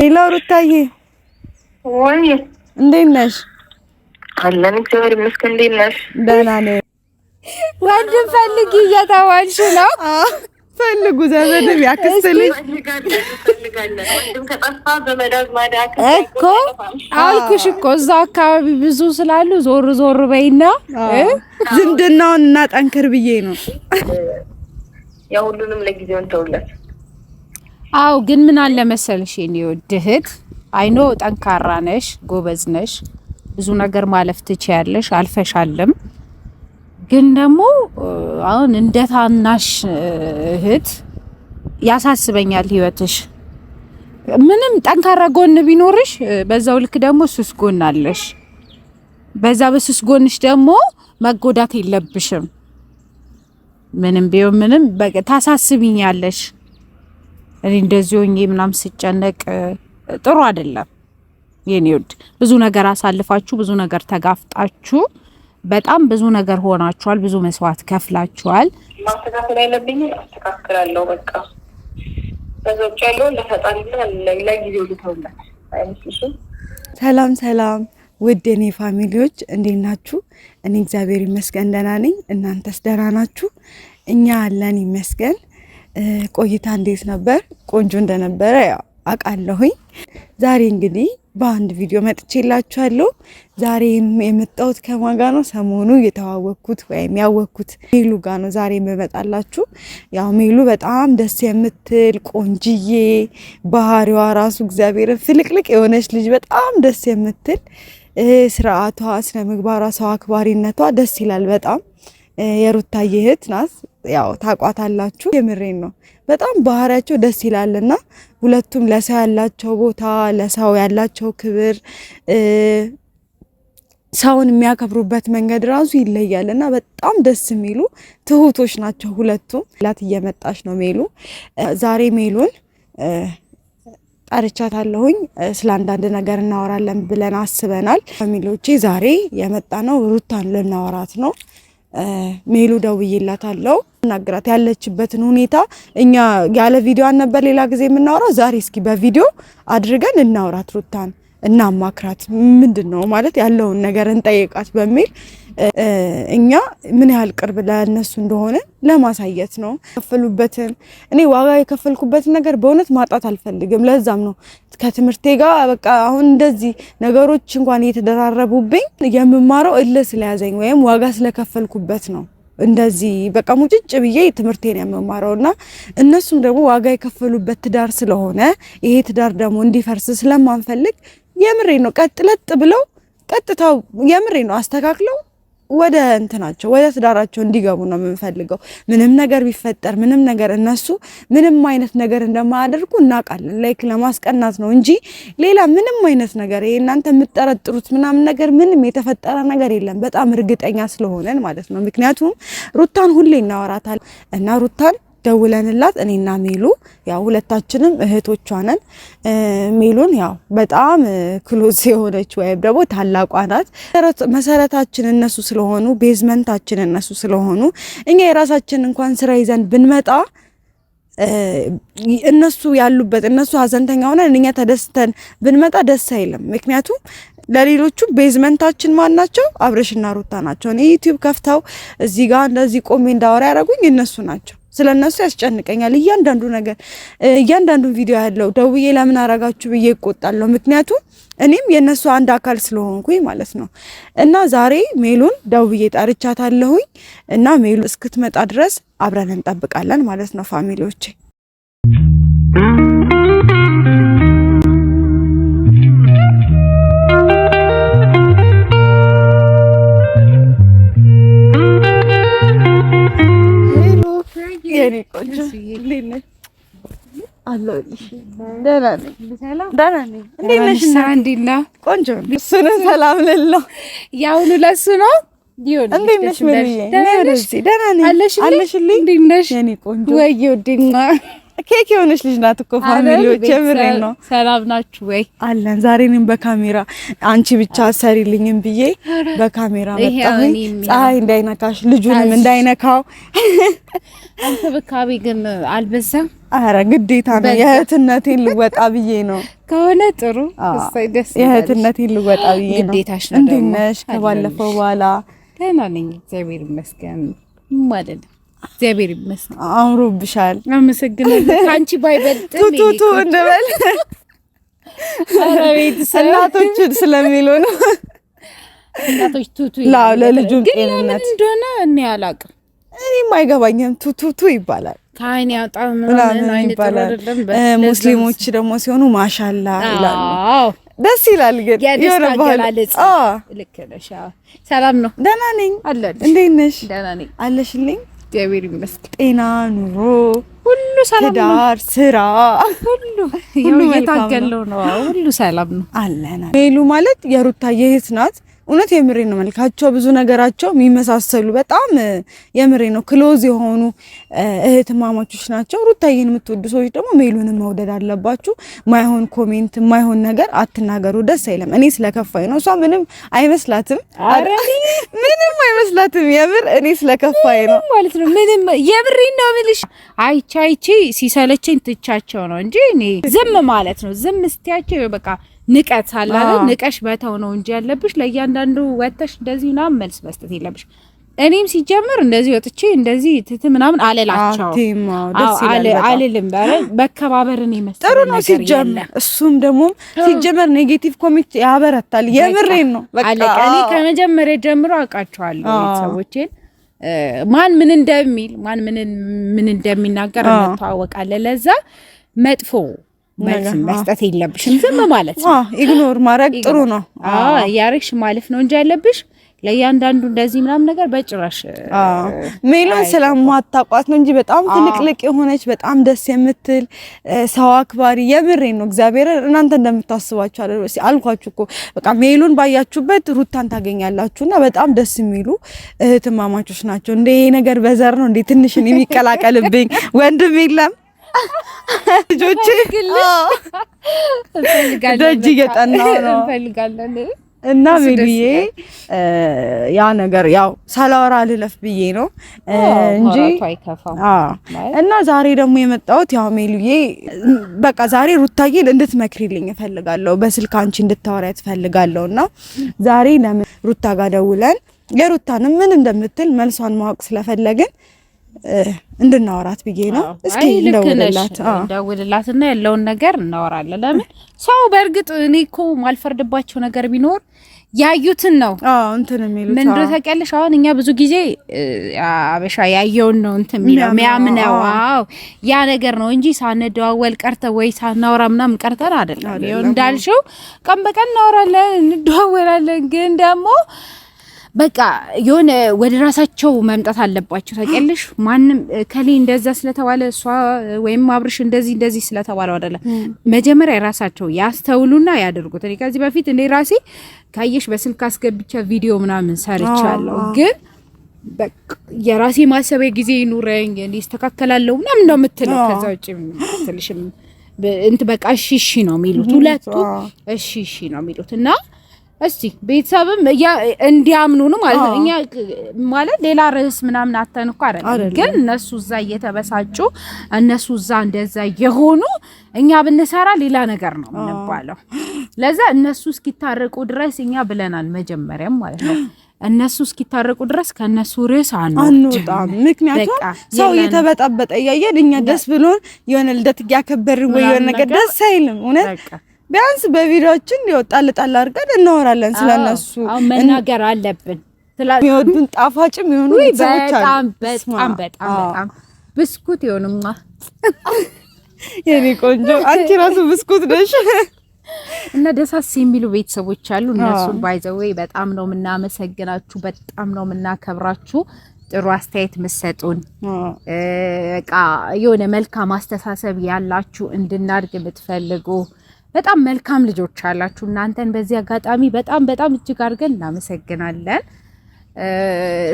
ሄሎ ሩታዬ ወይ እንዴት ነሽ? አለን እግዚአብሔር ይመስገን። እንዴት ነሽ? ደህና ነኝ። ወንድም ፈልጊ እየተባልሽ ነው? ፈልጉ ዘመድ ያክስትልኝ ወንድም ከጠፋ በመዳዝ ማዳክ እኮ አልኩሽ እኮ እዛው አካባቢ ብዙ ስላሉ ዞር ዞር በይና ዝምድናውን እናጠንክር ብዬ ነው። ያው ሁሉንም ለጊዜው እንተውለት። አው ግን ምን አለ መሰልሽ የኔ ወድህት አይኖ ጠንካራ ነሽ፣ ጎበዝ ነሽ፣ ብዙ ነገር ማለፍ ትችያለሽ፣ አልፈሻልም። ግን ደግሞ አሁን እንደ ታናሽ እህት ያሳስበኛል ህይወትሽ። ምንም ጠንካራ ጎን ቢኖርሽ በዛው ልክ ደግሞ ሱስ ጎን አለሽ። በዛ በሱስ ጎንሽ ደግሞ መጎዳት የለብሽም። ምንም ቢሆን ምንም በቃ ታሳስቢኛለሽ። እኔ እንደዚህ ሆኜ ምናምን ስጨነቅ ጥሩ አይደለም የኔ ወድ። ብዙ ነገር አሳልፋችሁ ብዙ ነገር ተጋፍጣችሁ በጣም ብዙ ነገር ሆናችኋል፣ ብዙ መስዋዕት ከፍላችኋል። ማስተካከል ያለብኝ አስተካክላለሁ በቃ። በዛው ያለው ለፈጣሪና ለጊዜው ልተውለት አይመስልሽም? ሰላም ሰላም ውድ የኔ ፋሚሊዎች እንዴት ናችሁ? እኔ እግዚአብሔር ይመስገን ደህና ነኝ። እናንተስ ደህና ናችሁ? እኛ አለን ይመስገን። ቆይታ እንዴት ነበር? ቆንጆ እንደነበረ ያው አውቃለሁኝ። ዛሬ እንግዲህ በአንድ ቪዲዮ መጥቼላችኋለሁ። ዛሬ የመጣሁት ከማን ጋር ነው? ሰሞኑ የተዋወቅኩት ወይም ያወቅኩት ሜሉ ጋር ነው ዛሬ የምመጣላችሁ። ያው ሜሉ በጣም ደስ የምትል ቆንጅዬ፣ ባህሪዋ ራሱ እግዚአብሔር ፍልቅልቅ የሆነች ልጅ፣ በጣም ደስ የምትል ስርዓቷ፣ ስነ ምግባሯ፣ ሰው አክባሪነቷ ደስ ይላል በጣም። የሩታዬ እህት ናት። ያው ታቋታላችሁ። የምሬን ነው። በጣም ባህሪያቸው ደስ ይላልና ሁለቱም ለሰው ያላቸው ቦታ፣ ለሰው ያላቸው ክብር፣ ሰውን የሚያከብሩበት መንገድ ራሱ ይለያልና በጣም ደስ የሚሉ ትሁቶች ናቸው ሁለቱም። ላት እየመጣች ነው ሜሉ። ዛሬ ሜሉን ጠርቻታለሁኝ። ስለ አንዳንድ ነገር እናወራለን ብለን አስበናል። ፋሚሊዎቼ ዛሬ የመጣ ነው ሩታን ልናወራት ነው። ሜሉ ደውዬላታለሁ እናግራት ያለችበትን ሁኔታ። እኛ ያለ ቪዲዮ ነበር ሌላ ጊዜ የምናወራው። ዛሬ እስኪ በቪዲዮ አድርገን እናውራት፣ ሩታን እናማክራት፣ ምንድነው ማለት ያለውን ነገር እንጠይቃት በሚል እኛ ምን ያህል ቅርብ ለነሱ እንደሆነ ለማሳየት ነው። ከፈሉበትን እኔ ዋጋ የከፈልኩበትን ነገር በእውነት ማጣት አልፈልግም። ለዛም ነው ከትምህርቴ ጋር በቃ አሁን እንደዚህ ነገሮች እንኳን እየተደራረቡብኝ የምማረው እልህ ስለያዘኝ ወይም ዋጋ ስለከፈልኩበት ነው እንደዚህ በቃ ሙጭጭ ብዬ ትምህርቴን የምማረውና እነሱም ደግሞ ዋጋ የከፈሉበት ትዳር ስለሆነ ይሄ ትዳር ደግሞ እንዲፈርስ ስለማንፈልግ የምሬ ነው ቀጥለጥ ብለው ቀጥታው የምሬ ነው አስተካክለው ወደ እንትናቸው ወደ ትዳራቸው እንዲገቡ ነው የምንፈልገው። ምንም ነገር ቢፈጠር ምንም ነገር እነሱ ምንም አይነት ነገር እንደማያደርጉ እናውቃለን። ላይክ ለማስቀናት ነው እንጂ ሌላ ምንም አይነት ነገር ይሄ እናንተ የምትጠረጥሩት ምናምን ነገር ምንም የተፈጠረ ነገር የለም። በጣም እርግጠኛ ስለሆነን ማለት ነው። ምክንያቱም ሩታን ሁሌ እናወራታለን እና ሩታን ደውለንላት እኔና ሜሉ ያው ሁለታችንም እህቶቿ ነን። ሜሉን ያው በጣም ክሎዝ የሆነች ወይም ደግሞ ታላቋ ናት። መሰረታችን እነሱ ስለሆኑ ቤዝመንታችን እነሱ ስለሆኑ እኛ የራሳችን እንኳን ስራ ይዘን ብንመጣ እነሱ ያሉበት እነሱ ሀዘንተኛ ሆነን እኛ ተደስተን ብንመጣ ደስ አይልም። ምክንያቱም ለሌሎቹ ቤዝመንታችን ማን ናቸው? አብረሽና ሩታ ናቸው። እኔ ዩቲዩብ ከፍተው እዚህ ጋር እንደዚህ ቆሜ እንዳወራ ያደረጉኝ እነሱ ናቸው። ስለነሱ ያስጨንቀኛል እያንዳንዱ ነገር። እያንዳንዱ ቪዲዮ ያለው ደውዬ ለምን አረጋችሁ ብዬ እቆጣለሁ። ምክንያቱም እኔም የነሱ አንድ አካል ስለሆንኩኝ ማለት ነው። እና ዛሬ ሜሉን ደውዬ ጠርቻታለሁኝ እና ሜሉ እስክትመጣ ድረስ አብረን እንጠብቃለን ማለት ነው ፋሚሊዎቼ። የኔ ቆንጆ ለኔ አለሁልሽ። ደህና ነኝ። ደህና ነኝ። እንዴት ነሽ? እንዴት ነህ? ቆንጆ እሱን ሰላም ልለው ያውኑ ለሱ ነው ይሁን። እንዴት ነሽ? ደህና ነኝ። አለሽልኝ? እንዴት ነሽ? የኔ ቆንጆ ወይ ወዲና ኬክ የሆነች ልጅ ናት እኮ ፋሚሊዎች፣ የምሬን ነው። ሰላም ናችሁ ወይ? አለን። ዛሬ እኔም በካሜራ አንቺ ብቻ ሰሪልኝም ብዬ በካሜራ መጣሁኝ። ፀሐይ እንዳይነካሽ ልጁንም እንዳይነካው። አንተ በካቢ ግን አልበዛም? አረ ግዴታ ነው። የእህትነቴን ልወጣ ብዬ ነው ከሆነ ጥሩ እሰይ ደስ ይላል። የእህትነቴን ልወጣ ብዬ ነው። ግዴታሽ ነው። እንዴት ነሽ? ከባለፈው በኋላ ደህና ነኝ እግዚአብሔር ይመስገን ማለት ነው። እግዚአብሔር ይመስገን። አምሮብሻል። አመሰግናለሁ። ካንቺ ባይበልጥም ቱቱቱ እንበል እናቶች ስለሚሉ ነው። እናቶች ቱቱ ላው ለልጁም ጤንነት እንደሆነ እኔ አላውቅም። እኔም አይገባኝም። ቱቱቱ ይባላል። ካይን ያጣም ምናምን ይባላል። ሙስሊሞች ደግሞ ሲሆኑ ማሻላ ይላሉ። ደስ ይላል። ግን የሆነ ባለጽ ልክ ነሽ። ሰላም ነው? ደህና ነኝ አለሽ? እንዴት ነሽ? ደህና ነኝ አለሽልኝ? እግዚአብሔር ይመስገን። ጤና፣ ኑሮ ሁሉ ሰላም ነው። ትዳር፣ ስራ ሁሉ እየታገለው ነው። ሁሉ ሰላም ነው አለና። ሜሉ ማለት የሩታዬ እህት ናት። እውነት የምሬ ነው። መልካቸው ብዙ ነገራቸው የሚመሳሰሉ በጣም የምሬ ነው። ክሎዝ የሆኑ እህትማማቾች ናቸው። ሩታዬን የምትወዱ ሰዎች ደግሞ ሜሉንም መውደድ አለባችሁ። ማይሆን ኮሜንት፣ ማይሆን ነገር አትናገሩ። ደስ አይለም። እኔ ስለከፋኝ ነው። እሷ ምንም አይመስላትም። ምንም አይመስላትም። የምር እኔ ስለከፋኝ ነው ማለት ነው። ምንም የምሬ ነው የምልሽ። አይቻይቺ ሲሰለቸኝ ትቻቸው ነው እንጂ እኔ ዝም ማለት ነው። ዝም ስትያቸው በቃ ንቀት አለ አይደል? ንቀሽ በተው ነው እንጂ ያለብሽ ለእያንዳንዱ ወተሽ እንደዚህ ምናምን መልስ መስጠት የለብሽ። እኔም ሲጀምር እንደዚህ ወጥቼ እንደዚህ ትት ምናምን አለላቸው አልልም። በከባበርን ይመስል ጥሩ ነው ሲጀምር። እሱም ደግሞ ሲጀምር ኔጌቲቭ ኮሜንት ያበረታል። የምሬን ነው። በቃ እኔ ከመጀመሪያ ጀምሮ አውቃቸዋለሁ ቤተሰቦቼን ማን ምን እንደሚል ማን ምን እንደሚናገር እንተዋወቃለን። ለዛ መጥፎ መልስ መስጠት የለብሽም። ዝም ማለት ነው። ኢግኖር ማድረግ ጥሩ ነው። ያርክሽ ማለፍ ነው እንጂ ያለብሽ ለእያንዳንዱ እንደዚህ ምናምን ነገር በጭራሽ። ሜሉን ስለማታውቋት ነው እንጂ በጣም ትልቅልቅ የሆነች በጣም ደስ የምትል ሰው አክባሪ፣ የምሬን ነው። እግዚአብሔር እናንተ እንደምታስባችሁ አልኳችሁ እኮ በቃ ሜሉን ባያችሁበት ሩታን ታገኛላችሁና በጣም ደስ የሚሉ እህትማማቾች ናቸው። እንደ ይሄ ነገር በዘር ነው እንዴ ትንሽን የሚቀላቀልብኝ ወንድም የለም ልጆቼ ደጅ እየጠናው ነው እንፈልጋለን እና ሜሉዬ ያ ነገር ያው ሳላወራ ልለፍ ብዬ ነው እንጂ እና ዛሬ ደግሞ የመጣሁት ያው ሜሉዬ በቃ ዛሬ ሩታዬን እንድትመክሪልኝ እፈልጋለሁ። በስልክ አንቺ እንድታወሪያት እፈልጋለሁና ዛሬ ለምን ሩታ ጋር ደውለን የሩታንም ምን እንደምትል መልሷን ማወቅ ስለፈለግን እንድናወራት ብዬ ነው። እስኪ ደውልላትና ያለውን ነገር እናወራለን። ለምን ሰው በእርግጥ እኔ እኮ ማልፈርድባቸው ነገር ቢኖር ያዩትን ነው እንትን የሚሉት ምን እንደው ታውቂያለሽ። አሁን እኛ ብዙ ጊዜ አበሻ ያየውን ነው እንትን የሚያምነው ያ ነገር ነው እንጂ ሳንደዋወል ቀርተ ወይ ሳናወራ ምናምን ቀርተን አይደለም። ይኸው እንዳልሽው ቀን በቀን እናወራለን እንደዋወላለን። ግን ደግሞ በቃ የሆነ ወደ ራሳቸው መምጣት አለባቸው። ታውቂያለሽ ማንም ከሌ እንደዛ ስለተባለ እሷ ወይም አብርሽ እንደዚህ ስለተባለው አይደለም። መጀመሪያ ራሳቸው ያስተውሉና ያደርጉት። እኔ ከዚህ በፊት እኔ ራሴ ካየሽ በስልክ አስገብቻ ቪዲዮ ምናምን ሰርቻለሁ። ግን በቃ የራሴ ማሰቢያ ጊዜ ይኑረኝ እኔ አስተካክላለሁ ምናምን ነው የምትለው። ከዛ ውጪ ትልሽም እንት በቃ እሺ ነው የሚሉት ሁለቱ እሺ ነው የሚሉት እና እስቲ ቤተሰብም እንዲያምኑ ነው ማለት ነው። እኛ ማለት ሌላ ርዕስ ምናምን አተን እኮ አይደለም። ግን እነሱ እዛ እየተበሳጩ እነሱ እዛ እንደዛ የሆኑ እኛ ብንሰራ ሌላ ነገር ነው የምንባለው። ለዛ እነሱ እስኪታረቁ ድረስ እኛ ብለናል መጀመሪያም ማለት ነው። እነሱ እስኪታረቁ ድረስ ከነሱ ርዕስ አንወጣም። ምክንያቱም ሰው የተበጣበጠ ያያል። እኛ ደስ ብሎን የሆነ ልደት ያከበርን ወይ የሆነ ነገር ደስ አይልም እውነት ቢያንስ በቪዲዮችን ይወጣል ጣል አድርገን እናወራለን ስለነሱ። መናገር አለብን። ስለሚወዱን ጣፋጭም ይሆኑ ሰዎች አሉ። በጣም ብስኩት ይሆንማ የኔ ቆንጆ አንቺ ራሱ ብስኩት ነሽ። እና ደሳስ የሚሉ ቤተሰቦች አሉ። እነሱን ባይዘዌ በጣም ነው የምናመሰግናችሁ፣ በጣም ነው የምናከብራችሁ። ጥሩ አስተያየት መስጠቱን በቃ የሆነ መልካም አስተሳሰብ ያላችሁ እንድናድግ የምትፈልጉ በጣም መልካም ልጆች አላችሁ። እናንተን በዚህ አጋጣሚ በጣም እጅግ አድርገን እናመሰግናለን።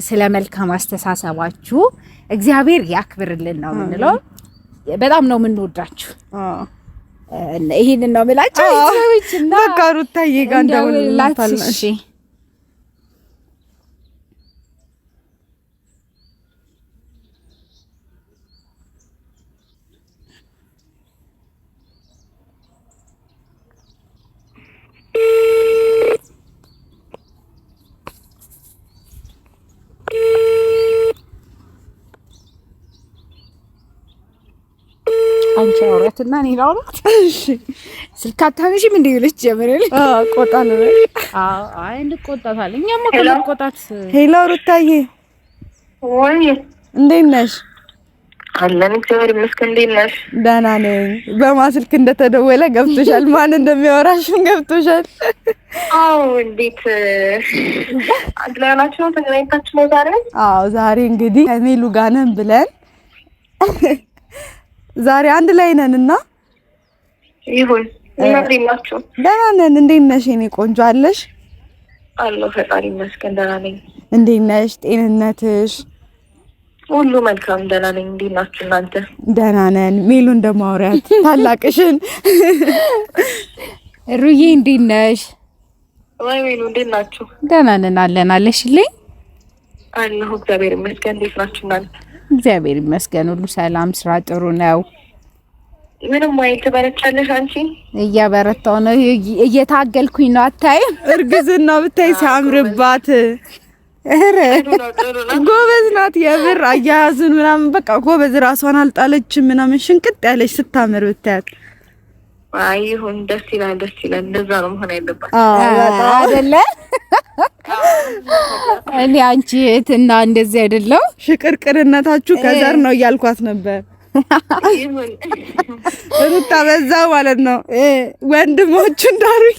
ስለ መልካም አስተሳሰባችሁ እግዚአብሔር ያክብርልን ነው የምንለው። በጣም ነው የምንወዳችሁ። ይሄንን ነው የምላችሁ። ሰዎችና በቃ ሩታዬ ጋር እንደውልላታለሽ። እሺ አንቺ አውራትና እኔ ላውራት። እሺ ስልክ አታነሺም እንዴ ብለሽ ጀመረልኝ። ቆጣ ነው። አይ እንቆጣታለን። እኛማ ከመቆጣት። ሄሎ ሩታዬ፣ ወይ እንዴት ነሽ? አለን እግዚአብሔር ይመስገን። እንዴት ነሽ? ደህና ነኝ። በማስልክ እንደተደወለ ገብቶሻል? ማን እንደሚያወራሽም ገብቶሻል? አዎ። እንዴት አንድ ላይ ናችሁ? ተገናኝታችሁ ነው ዛሬ? አዎ ዛሬ እንግዲህ ከሜሉ ጋር ነን ብለን ዛሬ አንድ ላይ ነንና ይሁን። እንዴት ናችሁ? ደህና ነን። እንዴት ነሽ የኔ ቆንጆ? አለሽ? አለሁ ፈጣሪ ይመስገን ደህና ነኝ። እንዴት ነሽ? ጤንነትሽ? ሁሉ መልካም ደህና ነኝ። እንዴት ናችሁ እናንተ? ደህና ነን። ሜሉን እንደማውሪያት ታላቅሽን ሩዬ እንዴት ነሽ? ወይ ሜሉ እንዴት ናችሁ? ደህና ነን አለን። አለሽልኝ? አለሁ እግዚአብሔር ይመስገን። እንዴት ናችሁ እናንተ? እግዚአብሔር ይመስገን ሁሉ ሰላም፣ ስራ ጥሩ ነው። ምንም አይል ትበረቻለሽ አንቺ? እያበረታው ነው፣ እየታገልኩኝ ነው። አታይም? እርግዝና ብታይ ሲያምርባት ጎበዝ ናት። የብር አያያዝን ምናምን በቃ ጎበዝ፣ ራሷን አልጣለችም ምናምን ሽንቅጥ ያለች ስታምር ብታያት። አይ ይሁን፣ ደስ ይላል፣ ደስ ይላል። እንደዛ ነው መሆን ያለባት አይደለ? እኔ አንቺ እህትና እንደዚህ አይደለም። ሽቅርቅርነታችሁ ከዘር ነው እያልኳት ነበር። ይሁን ሩታ በዛ ማለት ነው። ወንድሞቹ እንዳሩኝ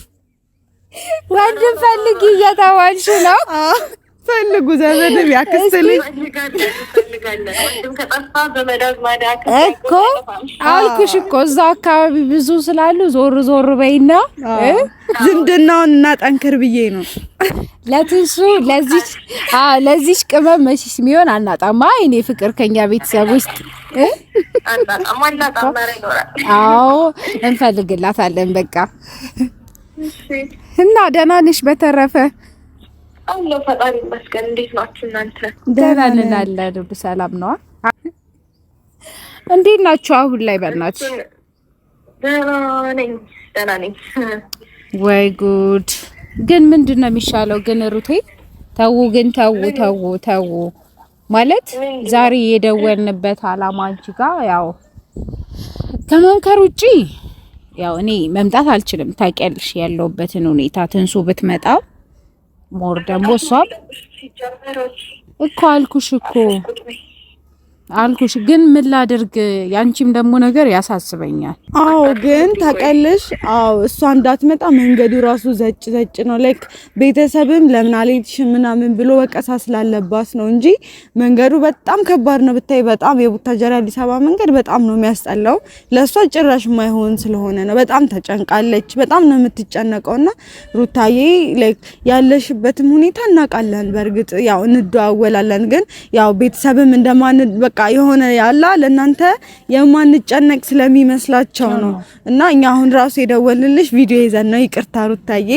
ወንድም ፈልጊ እየተባልሽ ነው። ፈልጉ ዘመድም ያክስትልኝ ወንድም ከጠፋ በመዳዝ ማዳክ እኮ አልኩሽ እኮ እዛ አካባቢ ብዙ ስላሉ ዞር ዞር በይና ዝምድናውን እናጠንክር ብዬ ነው። ለትንሱ ለዚች ቅመም መሲስ የሚሆን አናጣማ። እኔ ፍቅር ከኛ ቤተሰብ ውስጥ አዎ እንፈልግላታለን። በቃ እና ደህና ነሽ? በተረፈ አለሁ ፈጣሪ ይመስገን። እንዴት ናችሁ እናንተ? ደህና ነን አለን። ሁሉ ሰላም ነው። እንዴት ናችሁ አሁን ላይ? በእናትሽ ደህና ነኝ። ወይ ጉድ! ግን ምንድን ነው የሚሻለው? ግን ሩቴ ተው ማለት ዛሬ የደወልንበት አላማ አንቺ ጋር ያው ከመምከር ውጪ ያው እኔ መምጣት አልችልም። ታውቂያለሽ ያለውበትን ሁኔታ። ትንሱ ብትመጣ ሞር ደግሞ እሷም እኮ አልኩሽ ግን ምን ላድርግ? ያንቺም ደግሞ ነገር ያሳስበኛል። አዎ ግን ታውቂያለሽ፣ እሷ እንዳትመጣ መንገዱ ራሱ ዘጭ ነው። ላይክ ቤተሰብም ለምን አልሄድሽም ምናምን ብሎ ወቀሳ ስላለባት ነው እንጂ መንገዱ በጣም ከባድ ነው። ብታይ በጣም የቡታጀራ አዲስ አበባ መንገድ በጣም ነው የሚያስጠላው። ለሷ ጭራሽ የማይሆን ስለሆነ ነው። በጣም ተጨንቃለች። በጣም ነው የምትጨነቀውና ሩታዬ ላይክ ያለሽበትም ሁኔታ እናውቃለን። በእርግጥ ያው እንደዋወላለን፣ ግን ያው ቤተሰብም እንደማን በቃ የሆነ ያላ ለእናንተ የማንጨነቅ ስለሚመስላቸው ነው። እና እኛ አሁን ራሱ የደወልንልሽ ቪዲዮ ይዘን ነው። ይቅርታ ሩታዬ፣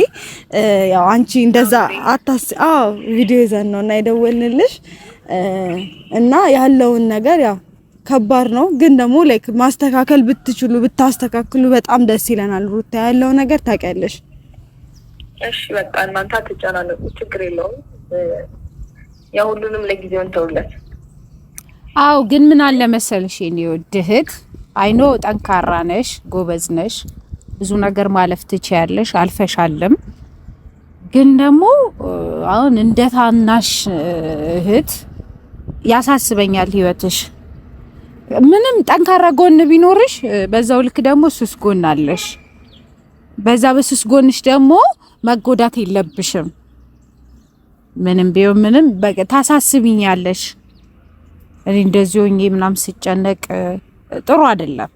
ያው አንቺ እንደዛ ቪዲዮ ይዘን ነው እና የደወልንልሽ እና ያለውን ነገር ያው ከባድ ነው፣ ግን ደግሞ ላይክ ማስተካከል ብትችሉ ብታስተካክሉ በጣም ደስ ይለናል። ሩታ ያለው ነገር ታውቂያለሽ። እሺ በቃ እናንተ አትጨናነቁ፣ ችግር የለውም። ያው ሁሉንም ለጊዜው እንተውለት። አው ግን ምን አለ መሰልሽ የኔ ወድህት አይኖ ጠንካራ ነሽ፣ ጎበዝ ነሽ፣ ብዙ ነገር ማለፍ ትችያለሽ፣ አልፈሻልም። ግን ደግሞ አሁን እንደ ታናሽ እህት ያሳስበኛል ህይወትሽ። ምንም ጠንካራ ጎን ቢኖርሽ በዛው ልክ ደግሞ ሱስ ጎን አለሽ። በዛ በሱስ ጎንሽ ደግሞ መጎዳት የለብሽም። ምንም ቢሆን ምንም በቃ ታሳስቢኛለሽ። እኔ እንደዚህ ሆኜ ምናምን ሲጨነቅ ጥሩ አይደለም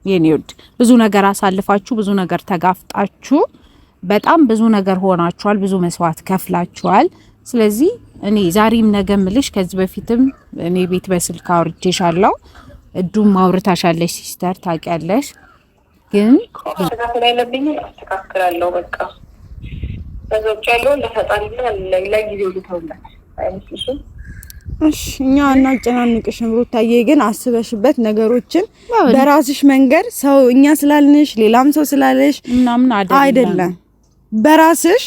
የኔ ውድ። ብዙ ነገር አሳልፋችሁ ብዙ ነገር ተጋፍጣችሁ በጣም ብዙ ነገር ሆናችኋል፣ ብዙ መስዋዕት ከፍላችኋል። ስለዚህ እኔ ዛሬም ነገ ምልሽ ከዚህ በፊትም እኔ ቤት በስልክ አውርቼሻለሁ። እዱም ማውርታሻለሽ ሲስተር ታውቂያለሽ። ግን አስተካክል ያለብኝ አስተካክላለሁ በቃ በዛው ያለው ለፈጣሪና ለጊዜው ልተውላት አይመስልሽም? እሺ እኛ እናጨናንቅሽም ሩታዬ፣ ግን አስበሽበት ነገሮችን በራስሽ መንገድ ሰው እኛ ስላልንሽ ሌላም ሰው ስላለሽ ምናምን አይደለም። በራስሽ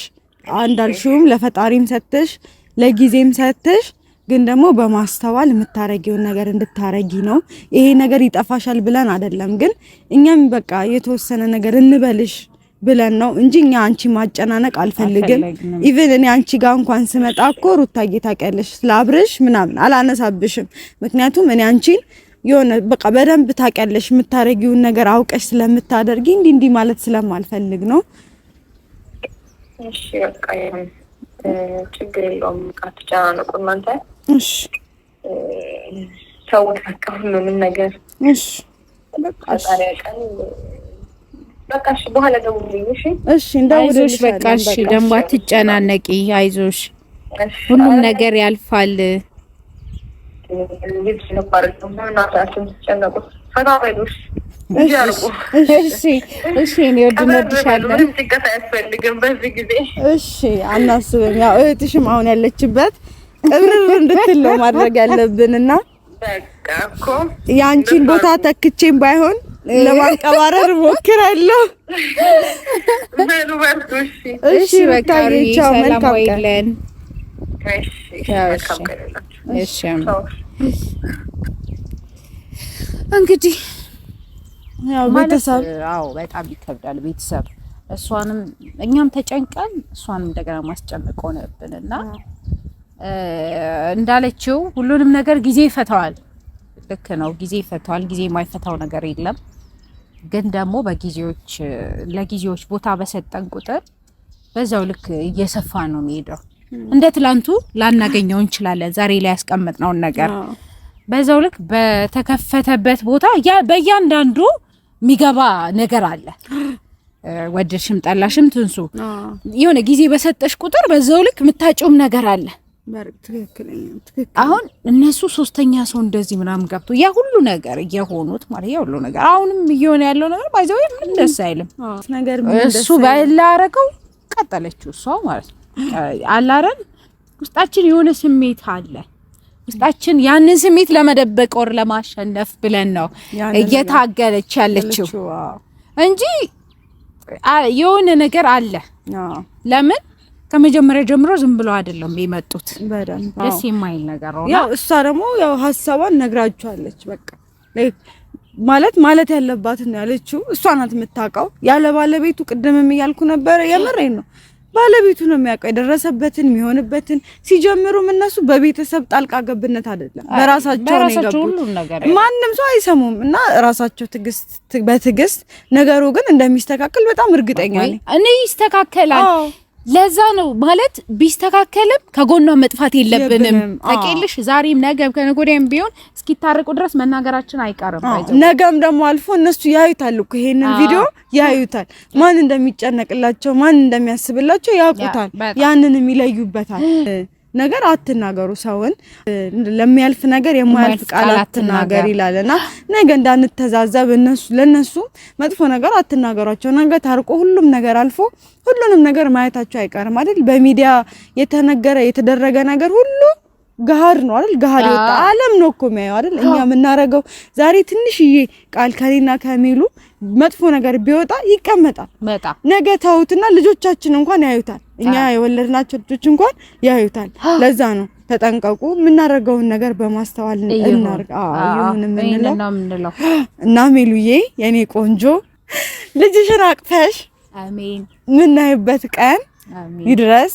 አንዳልሽውም ለፈጣሪም ሰጥተሽ ለጊዜም ሰጥተሽ ግን ደግሞ በማስተዋል የምታረጊውን ነገር እንድታረጊ ነው። ይሄ ነገር ይጠፋሻል ብለን አይደለም፣ ግን እኛም በቃ የተወሰነ ነገር እንበልሽ ብለን ነው እንጂ እኛ አንቺ ማጨናነቅ አልፈልግም። ኢቭን እኔ አንቺ ጋር እንኳን ስመጣ እኮ ሩታዬ ታውቂያለሽ ስላብርሽ ምናምን አላነሳብሽም። ምክንያቱም እኔ አንቺን የሆነ በቃ በደንብ ታውቂያለሽ የምታረጊውን ነገር አውቀሽ ስለምታደርጊ እንዲህ ማለት ስለማልፈልግ ነው። እሺ በቃ ችግር የለውም። አትጨናነቁ እናንተ። እሺ ተውት በቃ ሁሉንም ነገር። እሺ በቃ ዛሬ ቀን በቃ እሺ፣ በኋላ ደውልልኝ። እሺ እሺ፣ እንደውልልሽ በቃ እሺ። ደግሞ አትጨናነቂ፣ አይዞሽ፣ ሁሉም ነገር ያልፋል። እሺ እኔ ወድነድሻለሁ። እሺ አናስብም። ያው እህትሽም አሁን ያለችበት ቅብርር እንድትል ነው ማድረግ ያለብንና በቃ እኮ ያንቺን ቦታ ተክቼም ባይሆን ለማንቀባረር ሞክራለሁ። እሺ በቃ ቻው፣ መልካም ቀን። እሺ እንግዲህ ያው ቤተሰብ በጣም ይከብዳል። ቤተሰብ እሷንም እኛም ተጨንቀን እሷንም እንደገና ማስጨነቅ ሆነብንና እንዳለችው ሁሉንም ነገር ጊዜ ይፈታዋል። ልክ ነው፣ ጊዜ ይፈታዋል። ጊዜ የማይፈታው ነገር የለም። ግን ደግሞ ለጊዜዎች ቦታ በሰጠን ቁጥር በዛው ልክ እየሰፋ ነው የሚሄደው። እንደ ትላንቱ ላናገኘው እንችላለን፣ ዛሬ ላይ ያስቀመጥነውን ነገር በዛው ልክ በተከፈተበት ቦታ በእያንዳንዱ የሚገባ ነገር አለ። ወደሽም ጠላሽም ትንሱ የሆነ ጊዜ በሰጠሽ ቁጥር በዛው ልክ የምታጭውም ነገር አለ። አሁን እነሱ ሶስተኛ ሰው እንደዚህ ምናምን ገብቶ ያ ሁሉ ነገር እየሆኑት ማለት ያ ሁሉ ነገር አሁንም እየሆነ ያለው ነገር ባይዘው ምን ደስ አይልም ነገር እሱ ባላረገው ቀጠለችው እሷ ማለት ነው። አላረን ውስጣችን የሆነ ስሜት አለ። ውስጣችን ያንን ስሜት ለመደበቅ ወር ለማሸነፍ ብለን ነው እየታገለች ያለችው እንጂ የሆነ ነገር አለ። ለምን ከመጀመሪያ ጀምሮ ዝም ብሎ አይደለም የመጡት። ደስ የማይል ነገር ነው። ያው እሷ ደግሞ ያው ሐሳቧን ነግራችኋለች። በቃ ማለት ያለባት ነው ያለችው። እሷ ናት የምታውቀው። ያለ ባለቤቱ ቅድምም እያልኩ ነበር። የምሬን ነው። ባለቤቱ ነው የሚያውቀው የደረሰበትን የሚሆንበትን። ሲጀምሩም እነሱ በቤተሰብ ጣልቃ ገብነት አይደለም በራሳቸው ነው የገቡት። ማንም ሰው አይሰሙም እና ራሳቸው በትዕግስት ነገሩ ግን እንደሚስተካከል በጣም እርግጠኛ ነኝ እኔ። ይስተካከላል። ለዛ ነው ማለት ቢስተካከልም ከጎኗ መጥፋት የለብንም። ታውቂልሽ ዛሬም ነገም ከነገወዲያም ቢሆን እስኪታረቁ ድረስ መናገራችን አይቀርም። ነገም ደግሞ አልፎ እነሱ ያዩታል እኮ ይሄንን ቪዲዮ ያዩታል። ማን እንደሚጨነቅላቸው ማን እንደሚያስብላቸው ያውቁታል። ያንንም ይለዩበታል። ነገር አትናገሩ፣ ሰውን ለሚያልፍ ነገር የማያልፍ ቃል አትናገር ይላልና ነገ እንዳንተዛዘብ ለነሱ መጥፎ ነገር አትናገሯቸው። ነገ ታርቆ ሁሉም ነገር አልፎ ሁሉንም ነገር ማየታቸው አይቀርም አይደል? በሚዲያ የተደረገ ነገር ሁሉ ገሃድ ነው አይደል? ገሃድ ይወጣ ዓለም ነው እኮ የሚያየው አይደል? እኛ የምናረገው ዛሬ ትንሽዬ ቃል ከኔና ከሚሉ መጥፎ ነገር ቢወጣ ይቀመጣል። ነገ ተውትና ልጆቻችን እንኳን ያዩታል። እኛ የወለድናቸው ልጆች እንኳን ያዩታል። ለዛ ነው ተጠንቀቁ። የምናረገውን ነገር በማስተዋል እናርጋ። ይሁን ምንለው እና ሜሉዬ የኔ ቆንጆ ልጅሽን አቅፈሽ አሜን ምናይበት ቀን ይድረስ።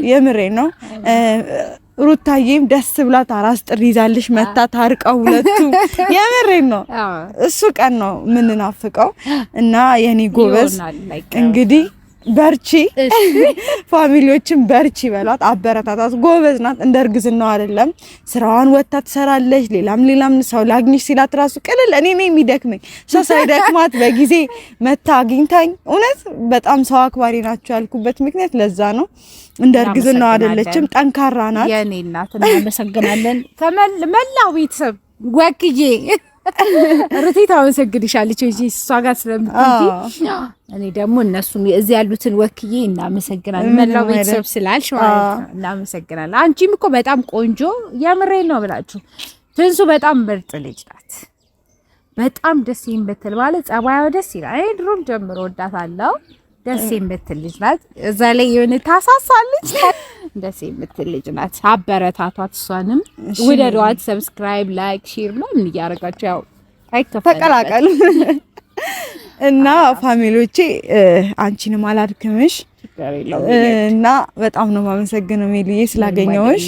የምሬ ነው። ሩታዬም ደስ ብላት አራስ ጥሪ ይዛልሽ መታ ታርቀው ሁለቱ። የምሬን ነው። እሱ ቀን ነው የምንናፍቀው እና የኔ ጎበዝ እንግዲህ በርቺ፣ ፋሚሊዎችን በርቺ በሏት፣ አበረታታት። ጎበዝ ናት። እንደ እርግዝናው አይደለም። ስራዋን ወጣ ትሰራለች። ሌላም ሰው ላግኝሽ ሲላት ራሱ ቅልል እኔ ነኝ የሚደክመኝ ሰው ሳይደክማት በጊዜ መታ አግኝታኝ። እውነት በጣም ሰው አክባሪ ናቸው ያልኩበት ምክንያት ለዛ ነው። እንደ እርግዝናው አይደለችም። ጠንካራ ናት። የኔ እናት እናመሰግናለን። ከመላው ቤተሰብ ወክዬ ሩቲ ታመሰግንሻለች እሷ ጋር ስለምትይ እኔ ደግሞ እነሱን እዚህ ያሉትን ወክዬ እናመሰግናለን። መላው ቤተሰብ ስላልሽ ማለት ነው እናመሰግናለን። አንቺም እኮ በጣም ቆንጆ የምሬን ነው ብላችሁ ትንሱ በጣም ምርጥ ልጅ ናት። በጣም ደስ የምትል ማለት ጸባዩ ደስ ይላል። እኔ ድሮም ጀምሮ ወዳታለሁ። ደስ የምትል ልጅ ናት። እዛ ላይ የሆነ ታሳሳለች። ደስ የምትል ልጅ ናት። አበረታቷት፣ እሷንም ውደዷት። ሰብስክራይብ፣ ላይክ፣ ሼር ምናምን እያደረጋችሁ ያው ተቀላቀሉ እና ፋሚሊዎቼ አንቺንም አላድክምሽ እና በጣም ነው የማመሰግነው ሜልዬ ስላገኘሁሽ።